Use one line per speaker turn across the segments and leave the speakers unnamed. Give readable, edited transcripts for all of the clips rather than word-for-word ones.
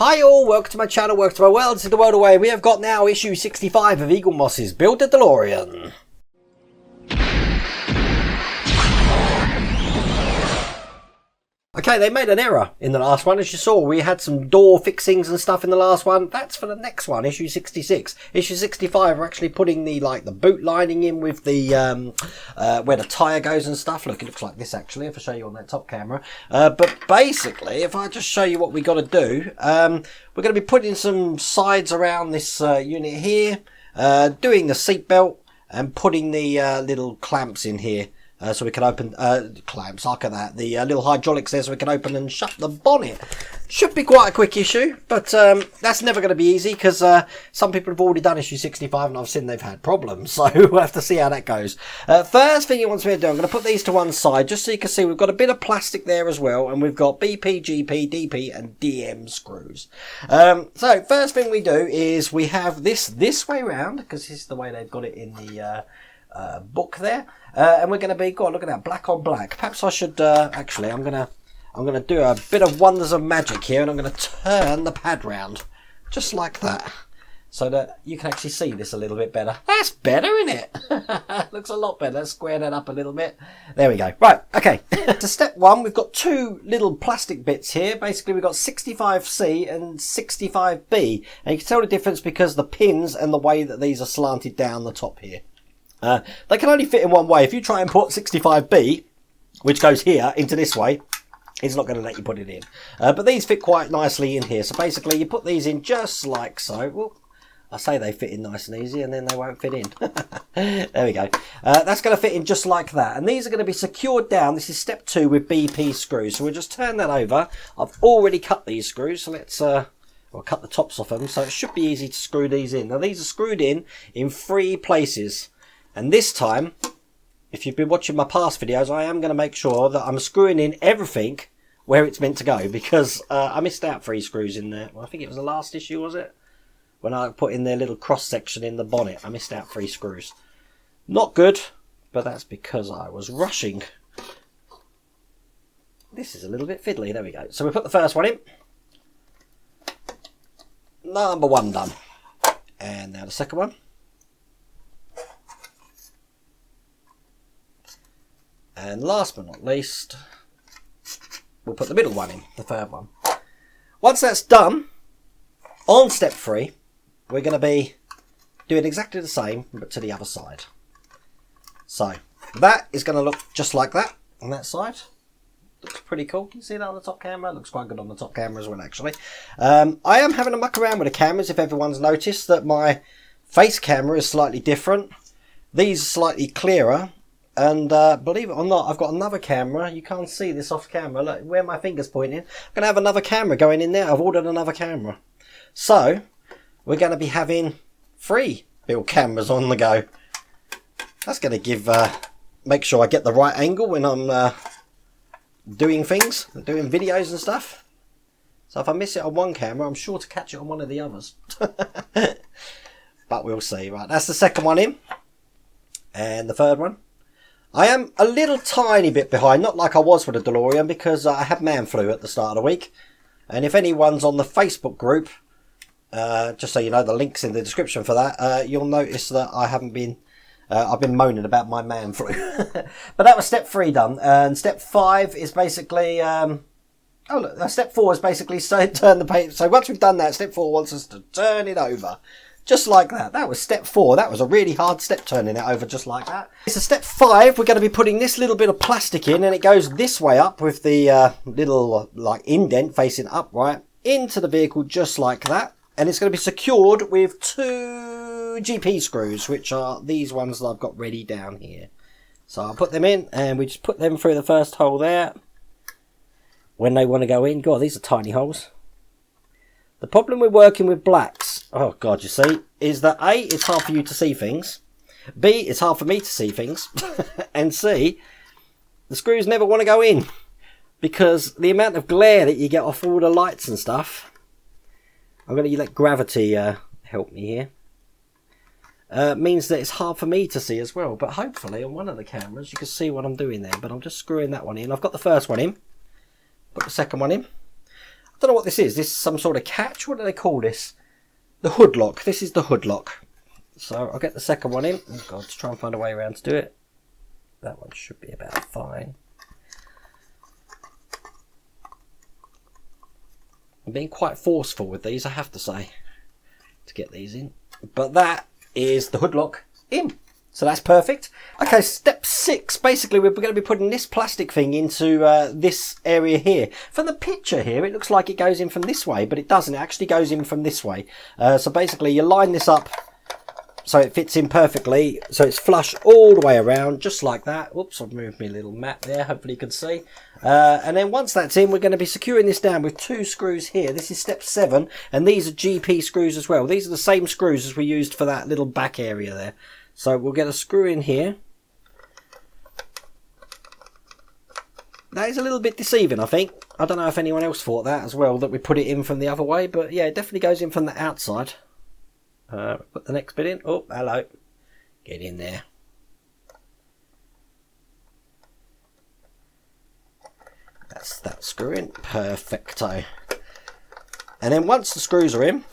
Hi all, welcome to my channel, welcome to my world, this is the world away. We have got now issue 65 of Eagle Moss's Build a Delorean. Okay, they made an error in the last one. As you saw, we had some door fixings and stuff in the last one. That's for the next one, issue 66. Issue 65 are actually putting the boot lining in with the where the tyre goes and stuff. Look, it looks like this actually, if I show you on that top camera. But basically, if I just show you what we got to do, we're going to be putting some sides around this unit here, doing the seat belt and putting the little clamps in here. So we can open clamps, look at that, the little hydraulics there so we can open and shut the bonnet. Should be quite a quick issue, but that's never going to be easy because some people have already done issue 65 and I've seen they've had problems, so we'll have to see how that goes. First thing he wants me to do, I'm going to put these to one side just so you can see we've got a bit of plastic there as well, and we've got BP, GP, DP and DM screws. So first thing we do is we have this way round, because this is the way they've got it in the book there, and we're going to be, God, look at that, black on black. Perhaps I should actually, I'm going to do a bit of wonders of magic here, and I'm going to turn the pad round just like that so that you can actually see this a little bit better. That's better, isn't it? Looks a lot better. Let's square that up a little bit. There we go. Right, okay. To step one, we've got two little plastic bits here. Basically, we've got 65C and 65B, and you can tell the difference because the pins and the way that these are slanted down the top here. They can only fit in one way. If you try and put 65B, which goes here, into this way, it's not going to let you put it in. But these fit quite nicely in here. So basically, you put these in just like so. Well, I say they fit in nice and easy, and then they won't fit in. There we go. That's going to fit in just like that. And these are going to be secured down. This is step 2 with BP screws. So we'll just turn that over. I've already cut these screws, so let's... I'll cut the tops off them. So it should be easy to screw these in. Now, these are screwed in 3 places. And this time, if you've been watching my past videos, I am going to make sure that I'm screwing in everything where it's meant to go, because I missed out 3 screws in there. Well, I think it was the last issue, was it? When I put in their little cross section in the bonnet, I missed out 3 screws. Not good, but that's because I was rushing. This is a little bit fiddly. There we go. So we put the first one in. Number 1 done. And now the second one. And last but not least, we'll put the middle one in, the third one. Once that's done, on step 3, we're going to be doing exactly the same, but to the other side. So, that is going to look just like that on that side. Looks pretty cool. Can you see that on the top camera? It looks quite good on the top camera as well, actually. I am having a muck around with the cameras, if everyone's noticed that my face camera is slightly different. These are slightly clearer. And believe it or not, I've got another camera. You can't see this off camera. Look where my finger's pointing. I'm going to have another camera going in there. I've ordered another camera. So, we're going to be having 3 build cameras on the go. That's going to give, make sure I get the right angle when I'm doing things, doing videos and stuff. So if I miss it on one camera, I'm sure to catch it on one of the others. But we'll see. Right, that's the second one in. And the third one. I am a little tiny bit behind, not like I was for the Delorean, because I had man flu at the start of the week. And if anyone's on the Facebook group, just so you know, the link's in the description for that, you'll notice that I haven't been, I've been moaning about my man flu. But that was step 3 done. And step 5 is basically, oh look, step 4 is basically turn the page. So once we've done that, step 4 wants us to turn it over. Just like that. That was step 4. That was a really hard step, turning it over just like that. So step 5, we're going to be putting this little bit of plastic in, and it goes this way up with the little indent facing upright into the vehicle just like that. And it's going to be secured with 2 GP screws, which are these ones that I've got ready down here. So I'll put them in, and we just put them through the first hole there. When they want to go in, God, these are tiny holes. The problem with working with blacks, oh God, you see, is that A, it's hard for you to see things. B, it's hard for me to see things. And C, the screws never want to go in. Because the amount of glare that you get off all the lights and stuff. I'm going to let gravity help me here. Means that it's hard for me to see as well. But hopefully on one of the cameras you can see what I'm doing there. But I'm just screwing that one in. I've got the first one in. Put the second one in. don't know what this is. This is some sort of catch. What do they call this? The hood lock. This is the hood lock. So I'll get the second one in. Oh God, let's try and find a way around to do it. That one should be about fine. I'm being quite forceful with these, I have to say, to get these in. But that is the hood lock in. So that's perfect. Okay, step 6. Basically, we're going to be putting this plastic thing into this area here. From the picture here, it looks like it goes in from this way, but it doesn't. It actually goes in from this way. So basically, you line this up so it fits in perfectly. So it's flush all the way around, just like that. Whoops, I've moved my little mat there. Hopefully you can see. And then once that's in, we're going to be securing this down with 2 screws here. This is step 7, and these are GP screws as well. These are the same screws as we used for that little back area there. So we'll get a screw in here. That is a little bit deceiving, I think. I don't know if anyone else thought that as well, that we put it in from the other way. But yeah, it definitely goes in from the outside. Put the next bit in. Oh, hello. Get in there. That's that screw in. Perfecto. And then once the screws are in,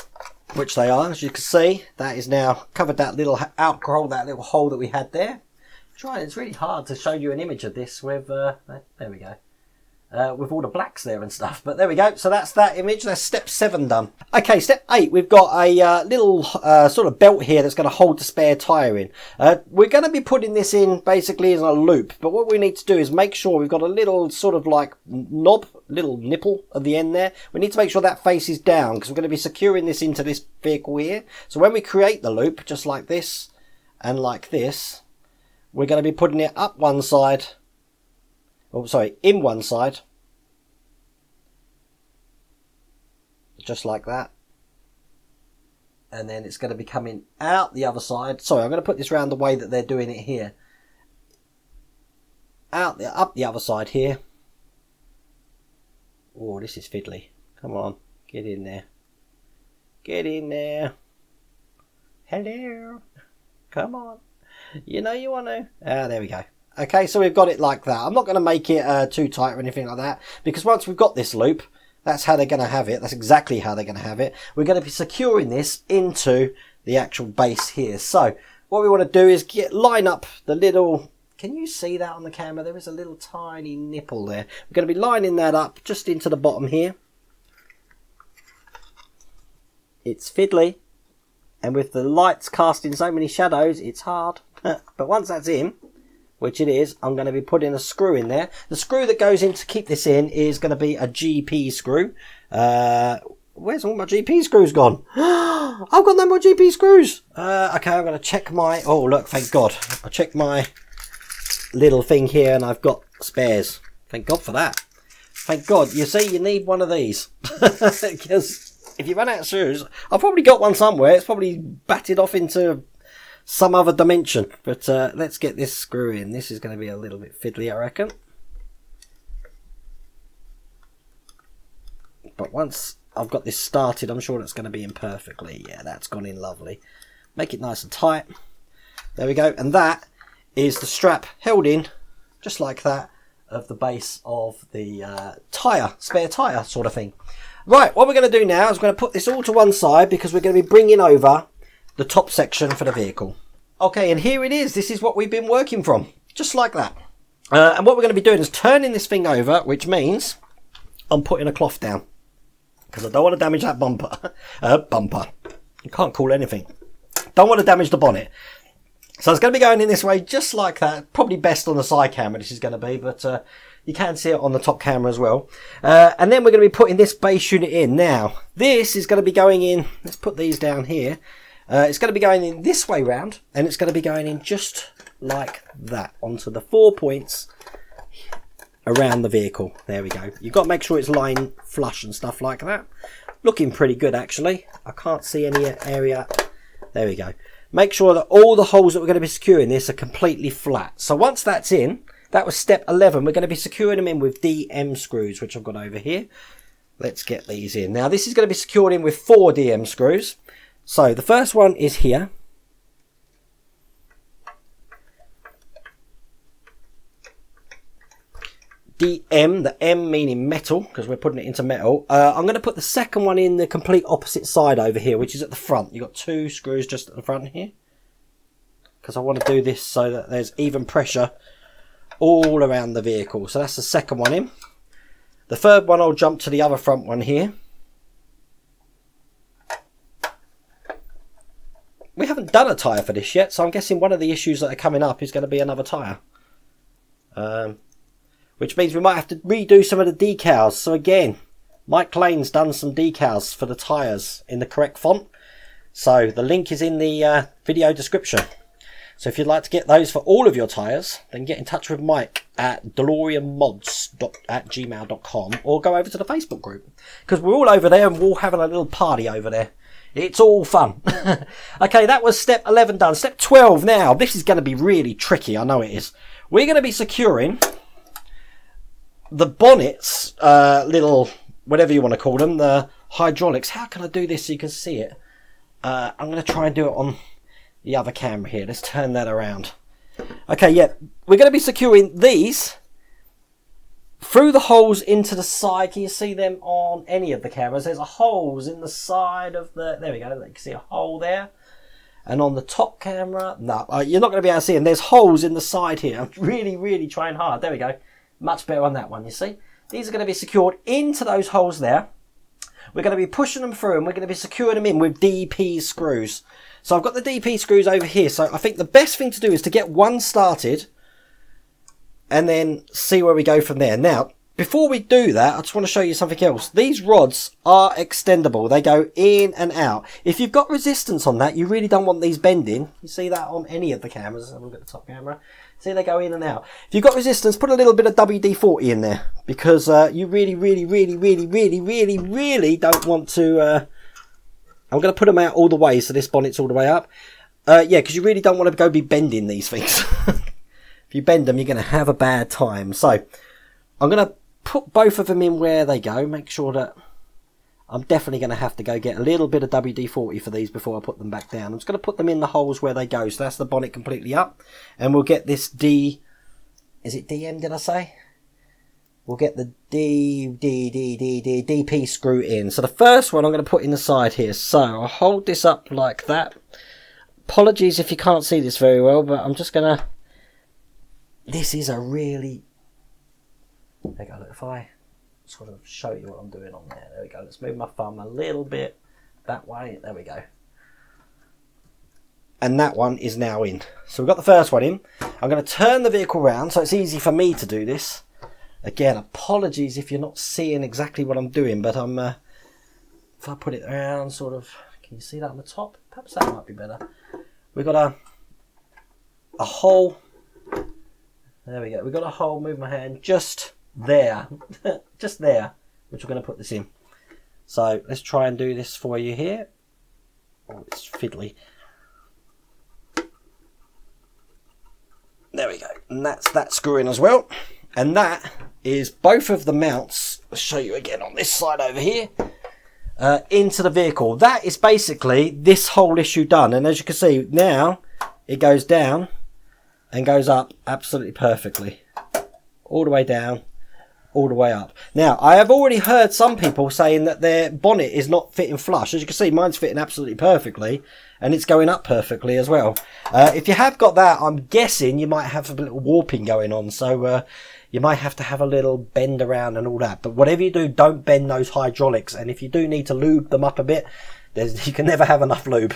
which they are, as you can see, that is now covered that little alcohol, that little hole that we had there. It's really hard to show you an image of this with, there we go, with all the blacks there and stuff. But there we go. So that's that image. That's step 7 done. Okay, step 8. We've got a little sort of belt here that's going to hold the spare tyre in. We're going to be putting this in basically as a loop. But what we need to do is make sure we've got a little sort of like knob, little nipple at the end there. We need to make sure that faces down because we're going to be securing this into this vehicle here. So when we create the loop, just like this and like this, we're going to be putting it up one side. Oh, sorry, in one side. Just like that. And then it's going to be coming out the other side. Sorry, I'm going to put this around the way that they're doing it here. Up the other side here. Oh, this is fiddly. Come on, get in there. Get in there. Hello. Come on. You know you want to. There we go. Okay, so we've got it like that. I'm not going to make it too tight or anything like that, because once we've got this loop, that's how they're going to have it. That's exactly how they're going to have it. We're going to be securing this into the actual base here. So what we want to do is line up the little... Can you see that on the camera? There is a little tiny nipple there. We're going to be lining that up just into the bottom here. It's fiddly. And with the lights casting so many shadows, it's hard. But once that's in, which it is, I'm going to be putting a screw in there. The screw that goes in to keep this in is going to be a GP screw. Where's all my GP screws gone? I've got no more GP screws. Okay, I'm going to check my... Oh, look, thank God. I checked my little thing here and I've got spares. Thank God for that. Thank God. You see, you need one of these. Because if you run out of screws, I've probably got one somewhere. It's probably batted off into some other dimension. But let's get this screw in. This is going to be a little bit fiddly, I reckon. But once I've got this started, I'm sure it's going to be in perfectly. Yeah, that's gone in lovely. Make it nice and tight. There we go. And that is the strap held in, just like that, of the base of the tyre, spare tyre sort of thing. Right, what we're going to do now is we're going to put this all to one side because we're going to be bringing over the top section for the vehicle. Okay, and here it is. This is what we've been working from, just like that. And what we're going to be doing is turning this thing over, which means I'm putting a cloth down because I don't want to damage that bumper. You can't call anything. Don't want to damage the bonnet. So it's going to be going in this way, just like that. Probably best on the side camera, this is going to be, but you can see it on the top camera as well. And then we're going to be putting this base unit in. Now, this is going to be going in, let's put these down here. It's going to be going in this way round, and it's going to be going in just like that, onto the 4 points around the vehicle. There we go. You've got to make sure it's lying flush and stuff like that. Looking pretty good, actually. I can't see any area. There we go. Make sure that all the holes that we're going to be securing this are completely flat. So once that's in, that was step 11. We're going to be securing them in with DM screws, which I've got over here. Let's get these in. Now, this is going to be secured in with 4 DM screws. So the first one is here. DM, the M meaning metal, because we're putting it into metal. I'm going to put the second one in the complete opposite side over here, which is at the front. You've got 2 screws just at the front here, because I want to do this so that there's even pressure all around the vehicle. So that's the second one in. The third one, I'll jump to the other front one here. We haven't done a tyre for this yet, so I'm guessing one of the issues that are coming up is going to be another tyre. Which means we might have to redo some of the decals. So again, Mike Lane's done some decals for the tyres in the correct font. So the link is in the video description. So if you'd like to get those for all of your tyres, then get in touch with Mike at DeLoreanMods@gmail.com, or go over to the Facebook group, because we're all over there and we're all having a little party over there. It's all fun. Okay, that was step 11 done. Step 12 now. This is going to be really tricky. I know it is. We're going to be securing the bonnets, little, whatever you want to call them, the hydraulics. How can I do this so you can see it? I'm going to try and do it on the other camera here. Let's turn that around. Okay, yeah. We're going to be securing these through the holes into the side. Can you see them on any of the cameras? There's a holes in the side of the... There we go. You can see a hole there. And on the top camera... No, you're not going to be able to see them. There's holes in the side here. I'm really trying hard. There we go. Much better on that one, you see. These are going to be secured into those holes there. We're going to be pushing them through, and we're going to be securing them in with DP screws. So I've got the DP screws over here. So I think the best thing to do is to get one started and then see where we go from there. Now, before we do that, I just want to show you something else. These rods are extendable. They go in and out. If you've got resistance on that, you really don't want these bending. You see that on any of the cameras. Have a look at the top camera. See, they go in and out. If you've got resistance, put a little bit of WD-40 in there, because you really don't want to... I'm going to put them out all the way, so this bonnet's all the way up. Yeah, because you really don't want to go be bending these things. If you bend them, you're going to have a bad time. So I'm going to put both of them in where they go. Make sure that... I'm definitely going to have to go get a little bit of WD-40 for these before I put them back down. I'm just going to put them in the holes where they go. So that's the bonnet completely up. And we'll get this D... Is it DM, did I say? We'll get the DP screw in. So the first one I'm going to put in the side here. So I'll hold this up like that. Apologies if you can't see this very well, but I'm just going to... This is a really... There we go. Look, if I sort of show you what I'm doing on there. There we go. Let's move my thumb a little bit that way. There we go. And that one is now in. So we've got the first one in. I'm going to turn the vehicle around so it's easy for me to do this. Again, apologies if you're not seeing exactly what I'm doing, but I'm... if I put it around, sort of... Can you see that on the top? Perhaps that might be better. We've got a hole... There we go. We've got a hole, move my hand, just there. Just there, which we're going to put this in. So let's try and do this for you here. Oh, it's fiddly. There we go. And that's that screw in as well. And that is both of the mounts. I'll show you again on this side over here. Into the vehicle. That is basically this whole issue done. And as you can see, now it goes down and goes up absolutely perfectly. All the way down, all the way up. Now, I have already heard some people saying that their bonnet is not fitting flush. As you can see, mine's fitting absolutely perfectly, and it's going up perfectly as well. If you have got that, I'm guessing you might have a little warping going on, so you might have to have a little bend around and all that. But whatever you do, don't bend those hydraulics, and if you do need to lube them up a bit, you can never have enough lube.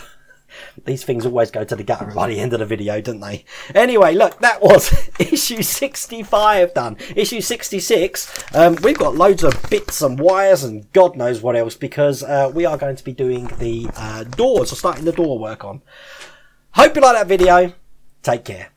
These things always go to the gutter by the end of the video, don't they? Anyway, look, that was issue 65 done. Issue 66, we've got loads of bits and wires and God knows what else, because we are going to be doing the doors, or starting the door work on. Hope you like that video. Take care.